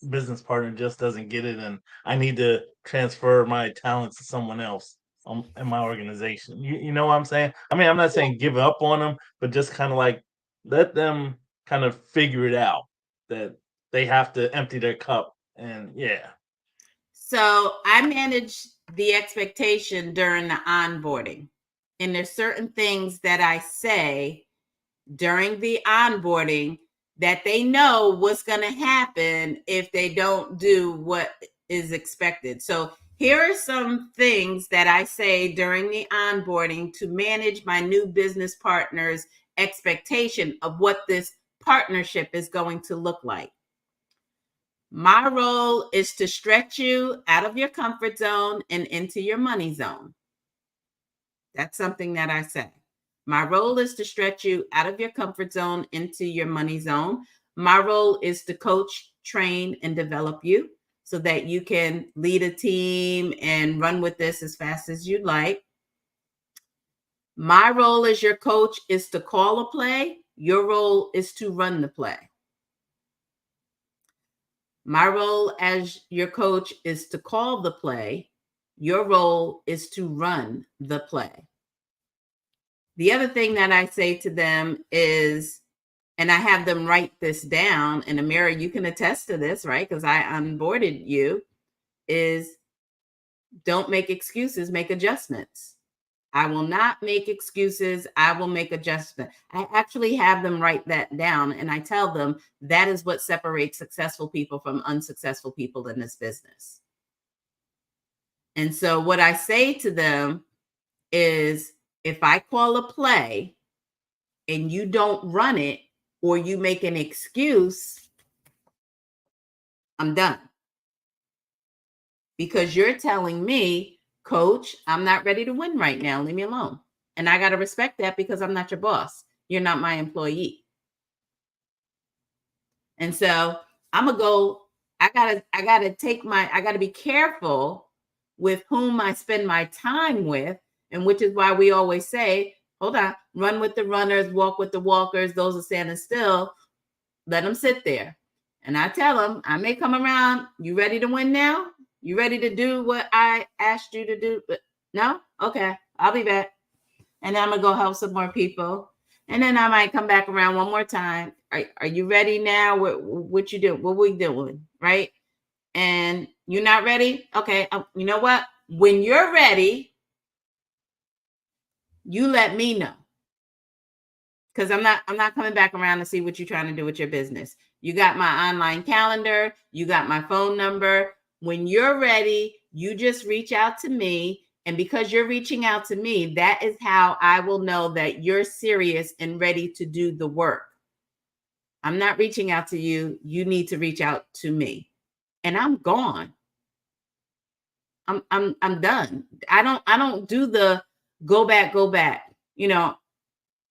business partner just doesn't get it, and I need to transfer my talents to someone else in my organization. You know what I'm saying? I mean, I'm not saying give up on them, but just kind of like let them kind of figure it out that they have to empty their cup, and yeah. so I manage the expectation during the onboarding. And there's certain things that I say during the onboarding that they know what's going to happen if they don't do what is expected. So here are some things that I say during the onboarding to manage my new business partner's expectation of what this partnership is going to look like. My role is to stretch you out of your comfort zone and into your money zone. That's something that I say. My role is to stretch you out of your comfort zone into your money zone. My role is to coach, train, and develop you so that you can lead a team and run with this as fast as you like. My role as your coach is to call a play. Your role is to run the play. My role as your coach is to call the play. Your role is to run the play. The other thing that I say to them is, and I have them write this down, and Amira, you can attest to this, right? Because I onboarded you, is don't make excuses, make adjustments. I will not make excuses. I will make adjustments. I actually have them write that down, and I tell them that is what separates successful people from unsuccessful people in this business. And so what I say to them is, if I call a play and you don't run it or you make an excuse, I'm done. Because you're telling me Coach, I'm not ready to win right now. Leave me alone. And I got to respect that because I'm not your boss. You're not my employee. And so I'm gonna go, I gotta be careful with whom I spend my time with, and which is why we always say, hold on, run with the runners, walk with the walkers, those are standing still, let them sit there. And I tell them, I may come around, you ready to win now? You ready to do what I asked you to do? No? Okay, I'll be back. And then I'm gonna go help some more people. And then I might come back around one more time. Are you ready now? What you do? What we doing? Right? And you're not ready? Okay. You know what? When you're ready, you let me know. Because I'm not coming back around to see what you're trying to do with your business. You got my online calendar, you got my phone number. When you're ready, you just reach out to me. And because you're reaching out to me, that is how I will know that you're serious and ready to do the work. I'm not reaching out to you. You need to reach out to me. And I'm gone. I'm done. I don't do the go back. You know,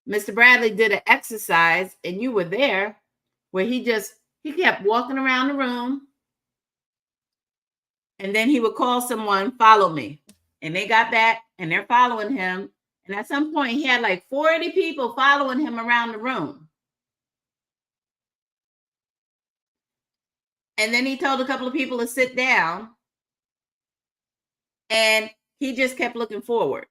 Mr. Bradley did an exercise and you were there where he kept walking around the room and then he would call someone, follow me. And they got back and they're following him. And at some point he had like 40 people following him around the room. And then he told a couple of people to sit down and he just kept looking forward.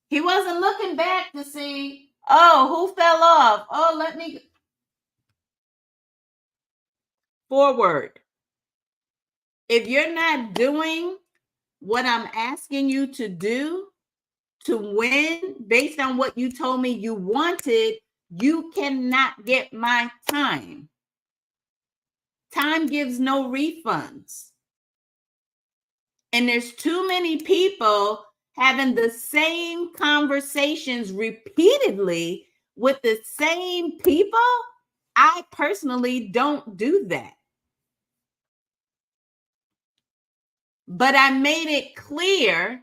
He wasn't looking back to see, oh, who fell off? Oh, let me forward. If you're not doing what I'm asking you to do to win based on what you told me you wanted, you cannot get my time. Time gives no refunds. And there's too many people having the same conversations repeatedly with the same people. I personally don't do that. But I made it clear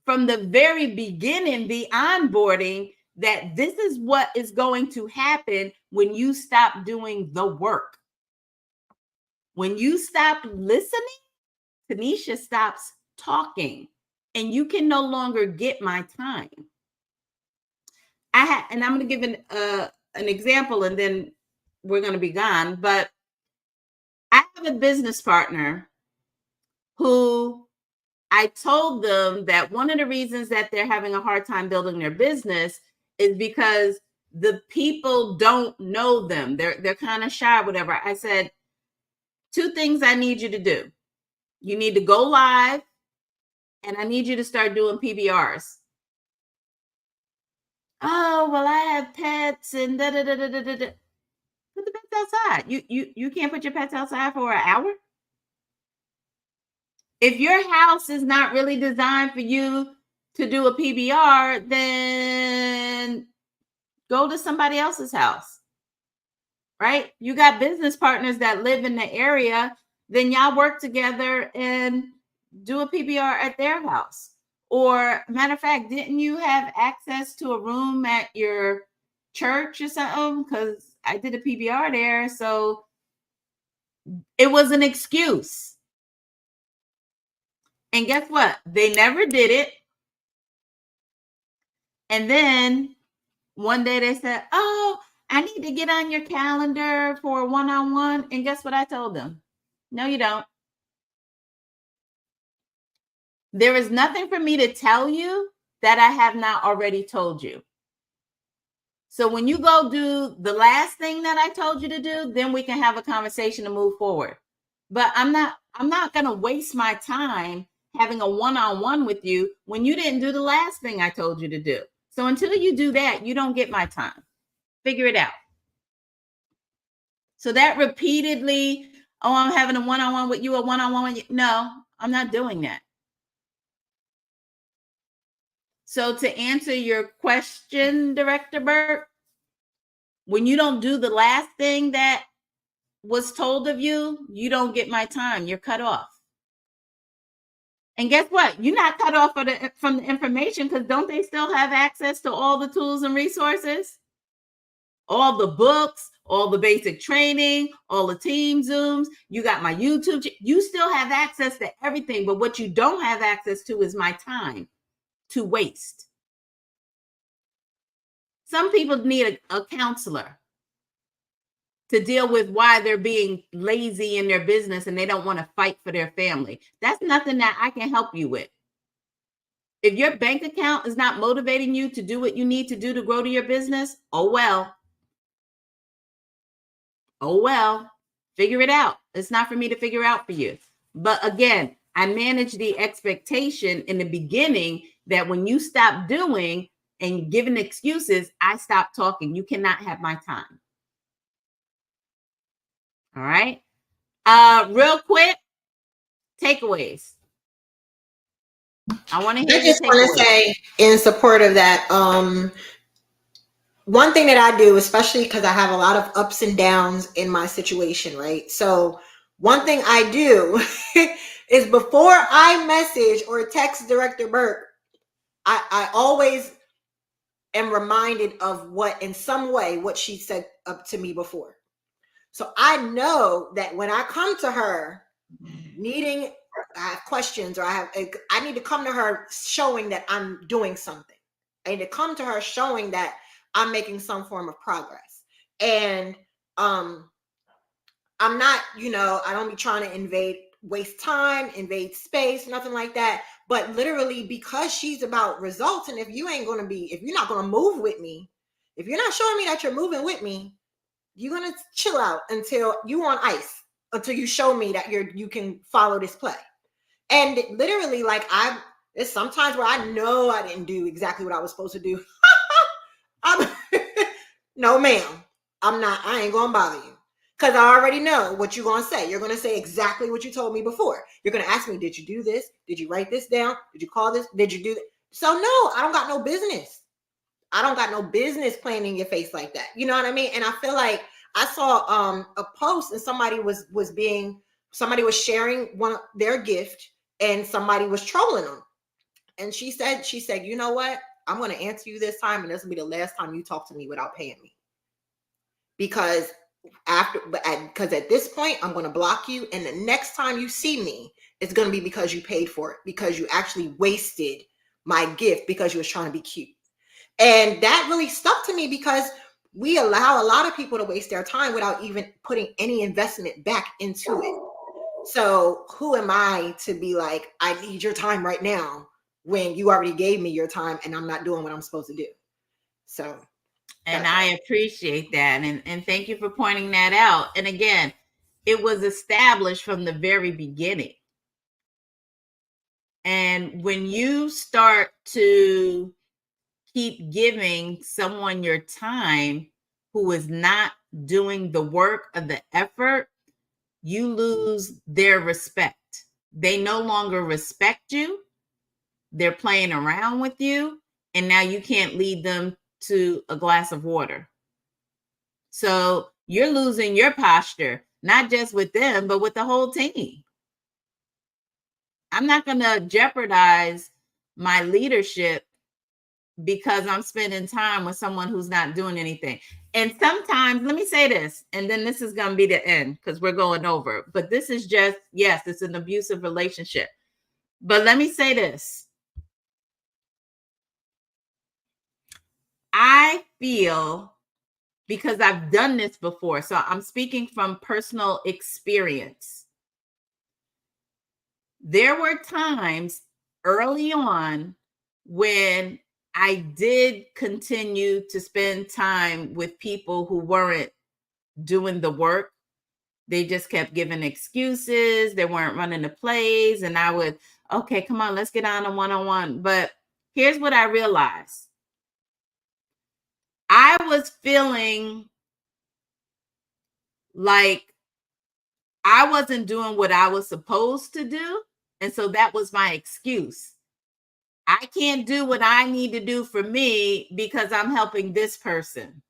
from the very beginning, the onboarding, that this is what is going to happen when you stop doing the work. When you stop listening, Tanisha stops talking and you can no longer get my time. And I'm going to give an example and then we're going to be gone. But I have a business partner who I told them that one of the reasons that they're having a hard time building their business is because the people don't know them. They're kind of shy, whatever. I said, 2 things I need you to do. You need to go live and I need you to start doing PBRs. Oh, well, I have pets and da da da da da da. Put the pets outside. You can't put your pets outside for an hour? If your house is not really designed for you to do a PBR, then go to somebody else's house, right? You got business partners that live in the area, then y'all work together and do a PBR at their house. Or matter of fact, didn't you have access to a room at your church or something? Because I did a PBR there. So it was an excuse. And guess what? They never did it. And then one day they said, oh, I need to get on your calendar for a one-on-one. And guess what I told them? No, you don't. There is nothing for me to tell you that I have not already told you. So when you go do the last thing that I told you to do, then we can have a conversation to move forward. But I'm not going to waste my time having a one-on-one with you when you didn't do the last thing I told you to do. So until you do that, you don't get my time. Figure it out. So that repeatedly, oh, I'm having a one-on-one with you, a one-on-one with you. No, I'm not doing that. So to answer your question, Director Burke, when you don't do the last thing that was told of you, you don't get my time. You're cut off. And guess what? You're not cut off from the information, because don't they still have access to all the tools and resources? All the books, all the basic training, all the team Zooms. You got my YouTube. You still have access to everything. But what you don't have access to is my time to waste. Some people need a counselor to deal with why they're being lazy in their business and they don't want to fight for their family. That's nothing that I can help you with. If your bank account is not motivating you to do what you need to do to grow to your business, oh well. Oh well. Figure it out. It's not for me to figure out for you. But again, I manage the expectation in the beginning that when you stop doing and giving excuses, I stop talking. You cannot have my time. All right. Real quick, takeaways. I want to hear I just want to say in support of that, one thing that I do, especially because I have a lot of ups and downs in my situation, right? So one thing I do is before I message or text Director Burke, I always am reminded of what, in some way, what she said up to me before. So I know that when I come to her needing, I have questions, or I need to come to her showing that I'm doing something. I need to come to her showing that I'm making some form of progress. And I'm not, I don't be trying to waste time, invade space, nothing like that. But literally, because she's about results, and if you're not going to move with me, if you're not showing me that you're moving with me, you're going to chill out until you on ice, until you show me that you can follow this play. And literally, there's sometimes where I know I didn't do exactly what I was supposed to do. No, ma'am, I ain't going to bother you. Because I already know what you're going to say. You're going to say exactly what you told me before. You're going to ask me, did you do this? Did you write this down? Did you call this? Did you do that? So no, I don't got no business. I don't got no business playing in your face like that. You know what I mean? And I feel like I saw a post, and somebody was sharing their gift, and somebody was trolling them. And she said, you know what? I'm going to answer you this time, and this will be the last time you talk to me without paying me. Because at this point, I'm going to block you. And the next time you see me, it's going to be because you paid for it, because you actually wasted my gift because you was trying to be cute. And that really stuck to me, because we allow a lot of people to waste their time without even putting any investment back into it. So who am I to be like, I need your time right now, when you already gave me your time and I'm not doing what I'm supposed to do? So. And I appreciate that. And thank you for pointing that out. And again, it was established from the very beginning. And when you start to keep giving someone your time who is not doing the work of the effort, you lose their respect. They no longer respect you. They're playing around with you. And now you can't lead them to a glass of water. So you're losing your posture, not just with them, but with the whole team. I'm not going to jeopardize my leadership because I'm spending time with someone who's not doing anything. And sometimes, let me say this, and then this is going to be the end because we're going over. But this is just, yes, it's an abusive relationship. But let me say this. I feel, because I've done this before, so I'm speaking from personal experience. There were times early on when I did continue to spend time with people who weren't doing the work. They just kept giving excuses. They weren't running the plays. And I would, okay, come on, let's get on a one-on-one. But here's what I realized. I was feeling like I wasn't doing what I was supposed to do. And so that was my excuse. I can't do what I need to do for me because I'm helping this person.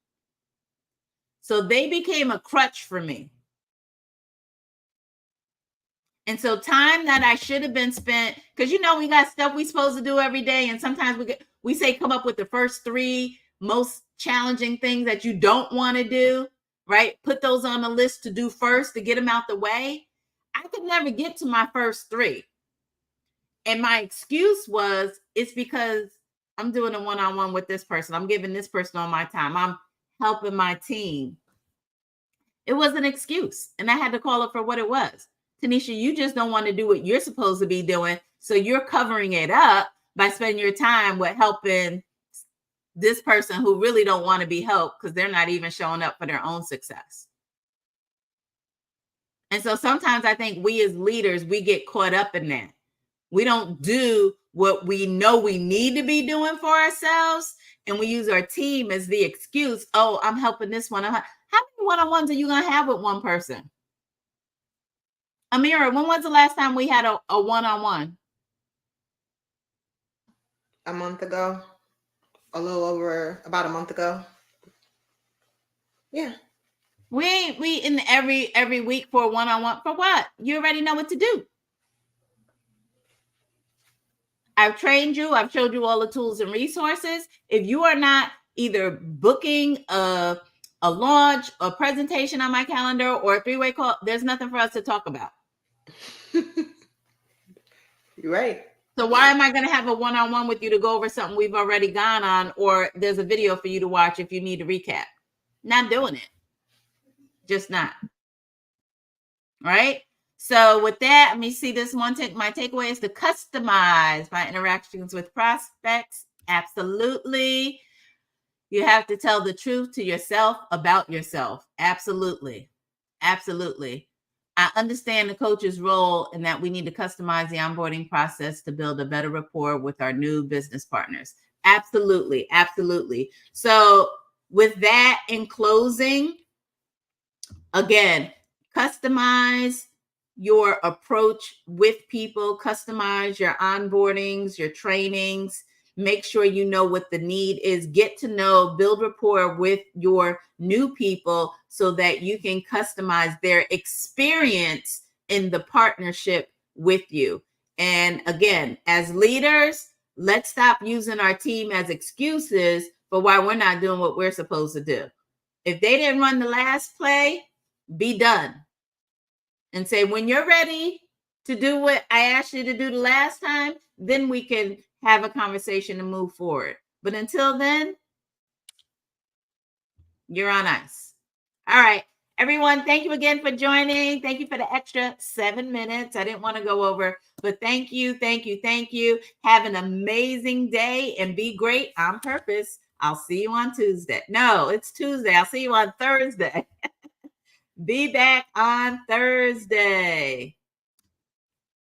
So they became a crutch for me. And so time that I should have been spent, because we got stuff we supposed to do every day. And sometimes we say come up with the first 3 most challenging things that you don't want to do, right? Put those on the list to do first to get them out the way. I could never get to my first 3. And my excuse was, it's because I'm doing a one-on-one with this person. I'm giving this person all my time. I'm helping my team. It was an excuse. And I had to call it for what it was. Tanisha, you just don't want to do what you're supposed to be doing. So you're covering it up by spending your time with helping this person who really don't want to be helped because they're not even showing up for their own success. And so sometimes I think we as leaders, we get caught up in that. We don't do what we know we need to be doing for ourselves. And we use our team as the excuse. Oh, I'm helping this one. How many one-on-ones are you going to have with one person? Amira, when was the last time we had a one-on-one? A month ago. A little over about a month ago. Yeah. We in every week for a one-on-one. For what? You already know what to do. I've trained you. I've showed you all the tools and resources. If you are not either booking a launch, a presentation on my calendar, or a 3-way call, there's nothing for us to talk about. You're right. So why am I going to have a one-on-one with you to go over something we've already gone on, or there's a video for you to watch if you need a recap? Not doing it. Just not. Right? So with that, let me see this one. My takeaway is to customize my interactions with prospects. Absolutely. You have to tell the truth to yourself about yourself. Absolutely. Absolutely. I understand the coach's role in that we need to customize the onboarding process to build a better rapport with our new business partners. Absolutely. Absolutely. So with that, in closing, again, customize your approach with people, customize your onboardings, your trainings. Make sure you know what the need is. Get to know, build rapport with your new people so that you can customize their experience in the partnership with you. And again, as leaders, let's stop using our team as excuses for why we're not doing what we're supposed to do. If they didn't run the last play, be done. And say, when you're ready to do what I asked you to do the last time, then we can have a conversation and move forward. But until then, you're on ice. All right, everyone, thank you again for joining. Thank you for the extra 7 minutes. I didn't want to go over, but thank you, thank you, thank you. Have an amazing day and be great on purpose. I'll see you on Tuesday. No, it's Tuesday. I'll see you on Thursday. Be back on Thursday.